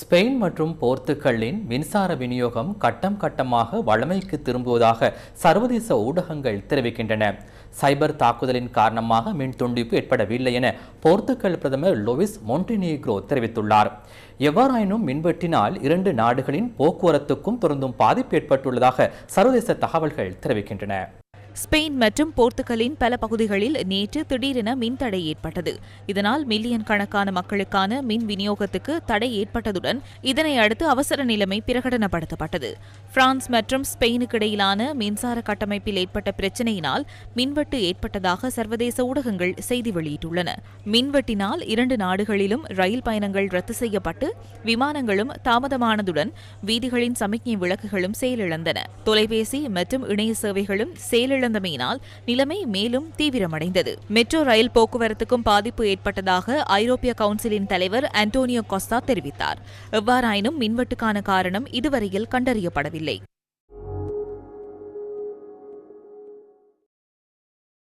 Spain மற்றும் போர்த்துகலின் மின்சார விநியோகம் கட்டம் கட்டமாக வழமைக்கு திரும்புவதாக சர்வதேச ஊடகங்கள் தெரிவிக்கின்றன. சைபர் தாக்குதலின் காரணமாக மின் துண்டிப்பு ஏற்படவில்லை என போர்த்துகல் பிரதமர் லூயிஸ் மொன்டினீக்ரோ தெரிவித்துள்ளார். எவ்வாறாயினும் மின்வெட்டினால் இரண்டு நாடுகளின் போக்குவரத்துக்கும் தொடர்ந்தும் பாதிப்பு ஏற்பட்டுள்ளதாக சர்வதேச தகவல்கள் தெரிவிக்கின்றன. ஸ்பெயின் மற்றும் போர்த்துகலின் பல பகுதிகளில் நேற்று திடீரென மின்தடை ஏற்பட்டது. இதனால் மில்லியன் கணக்கான மக்களுக்கான மின் விநியோகத்துக்கு தடை ஏற்பட்டதுடன் இதனை அடுத்து அவசர நிலைமை பிரகடனப்படுத்தப்பட்டது. பிரான்ஸ் மற்றும் ஸ்பெயினுக்கு இடையிலான மின்சார கட்டமைப்பில் ஏற்பட்ட பிரச்சினையினால் மின்வெட்டு ஏற்பட்டதாக சர்வதேச ஊடகங்கள் செய்தி வெளியிட்டுள்ளன. மின்வெட்டினால் இரண்டு நாடுகளிலும் ரயில் பயணங்கள் ரத்து செய்யப்பட்டு விமானங்களும் தாமதமானதுடன் வீதிகளின் சமிக்ஞை விளக்குகளும் செயலிழந்தன. தொலைபேசி மற்றும் இணைய சேவைகளும் செயலிழந்தமையினால் நிலைமை மேலும் தீவிரமடைந்தது. மெட்ரோ ரயில் போக்குவரத்துக்கும் பாதிப்பு ஏற்பட்டதாக ஐரோப்பிய கவுன்சிலின் தலைவர் அன்டோனியோ கோஸ்டா தெரிவித்தார். எவ்வாறாயினும் மின்வெட்டுக்கான காரணம் இதுவரையில் கண்டறியப்படவில்லை.